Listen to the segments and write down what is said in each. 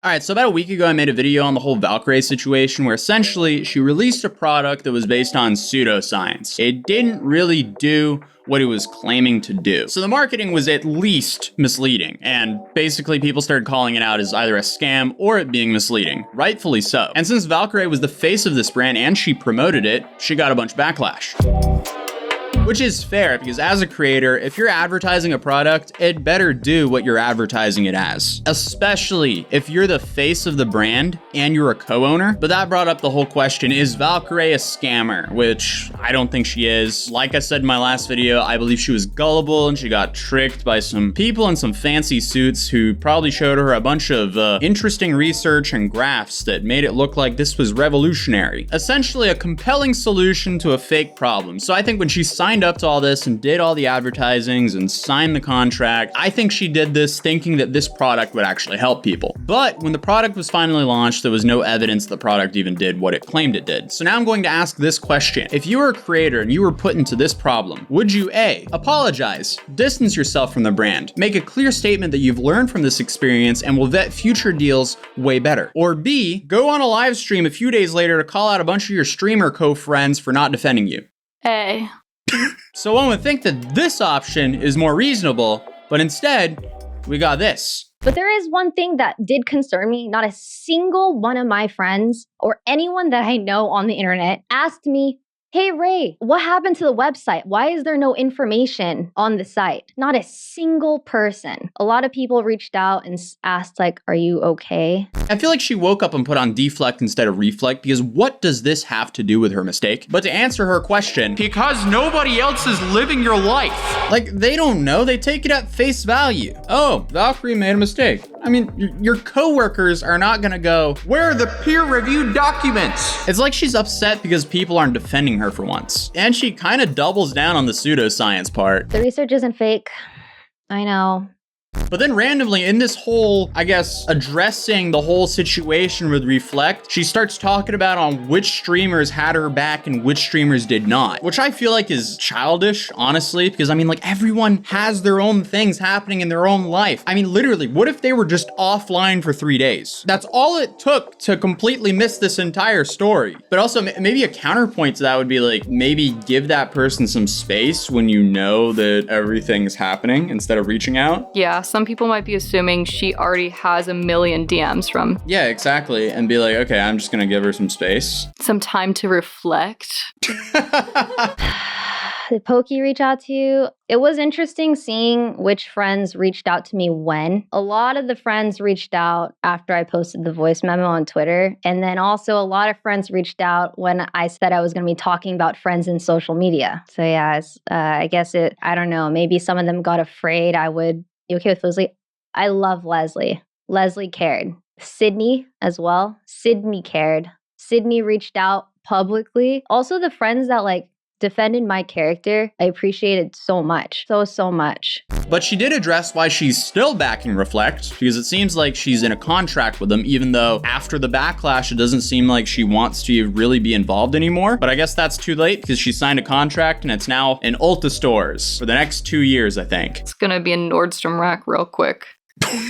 All right, so about a week ago, I made a video on the whole Valkyrae situation where essentially she released a product that was based on pseudoscience. It didn't really do what it was claiming to do. So the marketing was at least misleading, and basically people started calling it out as either a scam or it being misleading, rightfully so. And since Valkyrae was the face of this brand and she promoted it, she got a bunch of backlash. Which is fair, because as a creator, if you're advertising a product, it better do what you're advertising it as. Especially if you're the face of the brand and you're a co-owner. But that brought up the whole question, is Valkyrae a scammer? Which I don't think she is. Like I said in my last video, I believe she was gullible and she got tricked by some people in some fancy suits who probably showed her a bunch of interesting research and graphs that made it look like this was revolutionary. Essentially a compelling solution to a fake problem. So I think when she signed up to all this and did all the advertisings and signed the contract, I think she did this thinking that this product would actually help people. But when the product was finally launched, there was no evidence the product even did what it claimed it did. So now I'm going to ask this question. If you were a creator and you were put into this problem, would you A, apologize, distance yourself from the brand, make a clear statement that you've learned from this experience and will vet future deals way better? Or B, go on a live stream a few days later to call out a bunch of your streamer co-friends for not defending you? A. So one would think that this option is more reasonable, but instead, we got this. But there is one thing that did concern me. Not a single one of my friends or anyone that I know on the internet asked me, hey, Ray, what happened to the website? Why is there no information on the site? Not a single person. A lot of people reached out and asked, like, are you okay? I feel like she woke up and put on deflect instead of reflect, because what does this have to do with her mistake? But to answer her question, because nobody else is living your life. Like, they don't know. They take it at face value. Oh, Valkyrie made a mistake. I mean, your coworkers are not gonna go, where are the peer-reviewed documents? It's like she's upset because people aren't defending her for once. And she kind of doubles down on the pseudoscience part. The research isn't fake. I know. But then randomly in this whole, I guess, addressing the whole situation with Reflect, she starts talking about on which streamers had her back and which streamers did not, which I feel like is childish, honestly, because I mean, like, everyone has their own things happening in their own life. I mean, literally, what if they were just offline for 3 days? That's all it took to completely miss this entire story. But also maybe a counterpoint to that would be like, maybe give that person some space when you know that everything's happening instead of reaching out. Yeah, some people might be assuming she already has a million DMs from. Yeah, exactly. And be like, okay, I'm just gonna give her some space. Some time to reflect. Did Pokey reach out to you? It was interesting seeing which friends reached out to me when. A lot of the friends reached out after I posted the voice memo on Twitter. And then also a lot of friends reached out when I said I was going to be talking about friends in social media. So yeah, I guess I don't know, maybe some of them got afraid I would. You okay with Leslie? I love Leslie. Leslie cared. Sydney as well. Sydney cared. Sydney reached out publicly. Also the friends that like defended my character, I appreciated so much. So much. But she did address why she's still backing Reflect, because it seems like she's in a contract with them, even though after the backlash, it doesn't seem like she wants to really be involved anymore. But I guess that's too late because she signed a contract and it's now in Ulta stores for the next 2 years, I think. It's gonna be in Nordstrom Rack real quick.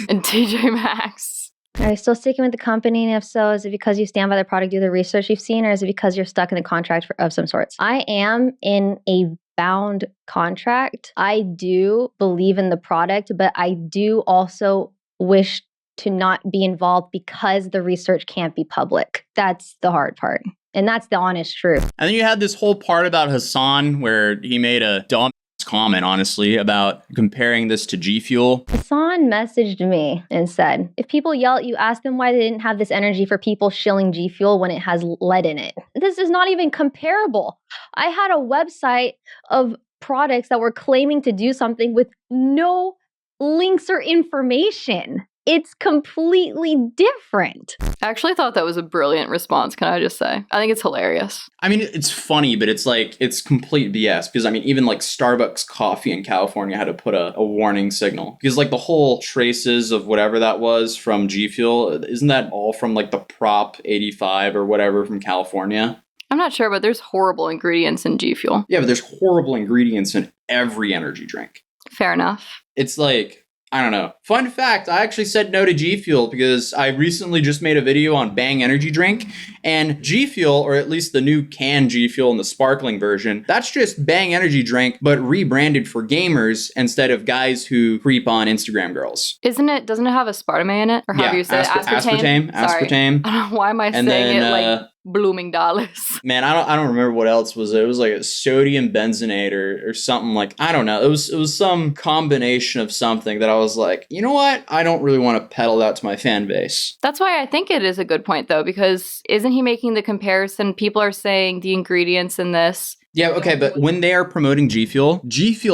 And TJ Maxx. Are you still sticking with the company? And if so, is it because you stand by the product, do the research you've seen, or is it because you're stuck in a contract of some sorts? I am in a bound contract. I do believe in the product, but I do also wish to not be involved because the research can't be public. That's the hard part. And that's the honest truth. And then you had this whole part about Hassan where he made a dumb comment, honestly, about comparing this to G Fuel. Hassan messaged me and said, if people yell at you, ask them why they didn't have this energy for people shilling G Fuel when it has lead in it. This is not even comparable. I had a website of products that were claiming to do something with no links or information. It's completely different. I actually thought that was a brilliant response, can I just say? I think it's hilarious. I mean, it's funny, but it's like, it's complete BS. Because I mean, even like Starbucks coffee in California had to put a warning signal. Because like the whole traces of whatever that was from G Fuel, isn't that all from like the Prop 85 or whatever from California? I'm not sure, but there's horrible ingredients in G Fuel. Yeah, but there's horrible ingredients in every energy drink. Fair enough. It's like, I don't know. Fun fact, I actually said no to G Fuel because I recently just made a video on Bang Energy Drink, and G Fuel, or at least the new canned G Fuel in the sparkling version, that's just Bang Energy Drink, but rebranded for gamers instead of guys who creep on Instagram girls. Doesn't it have aspartame in it? Or how do you say it? Aspartame. Sorry. Aspartame. I don't know, why am I saying it like blooming dollars? Man, I don't remember what else was it. It was like a sodium benzonate or something, like, I don't know. It was some combination of something that I was like, you know what? I don't really want to peddle that to my fan base. That's why I think it is a good point though, because isn't he making the comparison? People are saying the ingredients in this. Yeah, okay, but when they are promoting G Fuel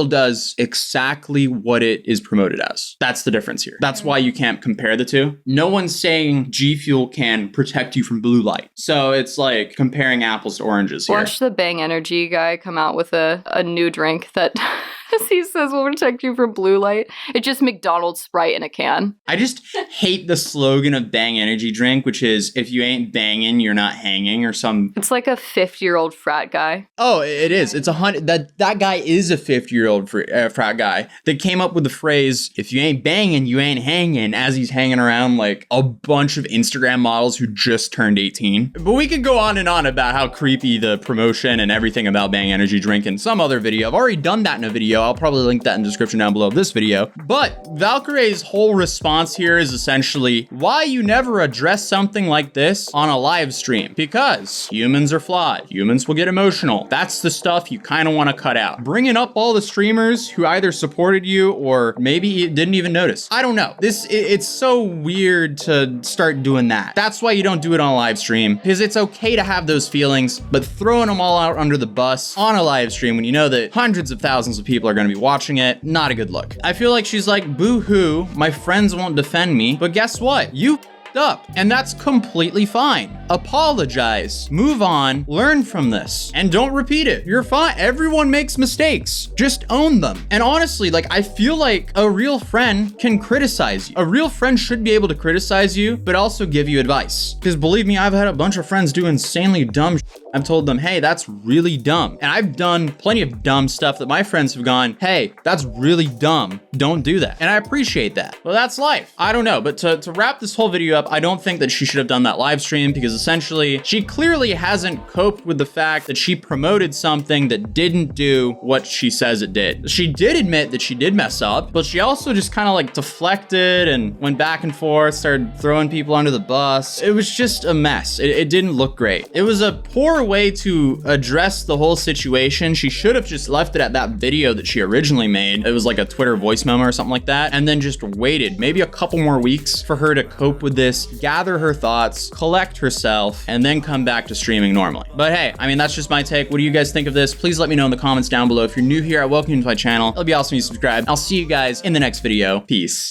does exactly what it is promoted as. That's the difference here. That's why you can't compare the two. No one's saying G Fuel can protect you from blue light. So it's like comparing apples to oranges here. Watch the Bang Energy guy come out with a new drink that he says will protect you from blue light. It's just McDonald's Sprite in a can. I just hate the slogan of Bang Energy Drink, which is, if you ain't banging, you're not hanging, or some... It's like a 50-year-old frat guy. Oh, it is. It's 100... That guy is a 50-year-old frat guy that came up with the phrase, if you ain't banging, you ain't hanging, as he's hanging around like a bunch of Instagram models who just turned 18. But we could go on and on about how creepy the promotion and everything about Bang Energy Drink in some other video. I've already done that in a video. I'll probably link that in the description down below of this video. But Valkyrie's whole response here is essentially why you never address something like this on a live stream. Because humans are flawed. Humans will get emotional. That's the stuff you kind of want to cut out. Bringing up all the streamers who either supported you or maybe didn't even notice. I don't know. It's so weird to start doing that. That's why you don't do it on a live stream, because it's okay to have those feelings, but throwing them all out under the bus on a live stream when you know that hundreds of thousands of people are going to be watching it, not a good look. I feel like she's like, boo-hoo, my friends won't defend me, but guess what? You up, and that's completely fine. Apologize, move on, learn from this, and don't repeat it. You're fine. Everyone makes mistakes. Just own them. And honestly, like, I feel like a real friend can criticize you. A real friend should be able to criticize you, but also give you advice. Because believe me, I've had a bunch of friends do insanely dumb shit. I've told them, hey, that's really dumb. And I've done plenty of dumb stuff that my friends have gone, hey, that's really dumb. Don't do that. And I appreciate that. Well, that's life. I don't know. But to wrap this whole video up, I don't think that she should have done that live stream, because essentially she clearly hasn't coped with the fact that she promoted something that didn't do what she says it did. She did admit that she did mess up, but she also just kind of like deflected and went back and forth, started throwing people under the bus. It was just a mess. It didn't look great. It was a poor way to address the whole situation. She should have just left it at that video that she originally made. It was like a Twitter voice memo or something like that, and then just waited maybe a couple more weeks for her to cope with this, gather her thoughts, collect herself, and then come back to streaming normally. But hey, I mean, that's just my take. What do you guys think of this? Please let me know in the comments down below. If you're new here, I welcome you to my channel. It'll be awesome if you subscribe. I'll see you guys in the next video. Peace.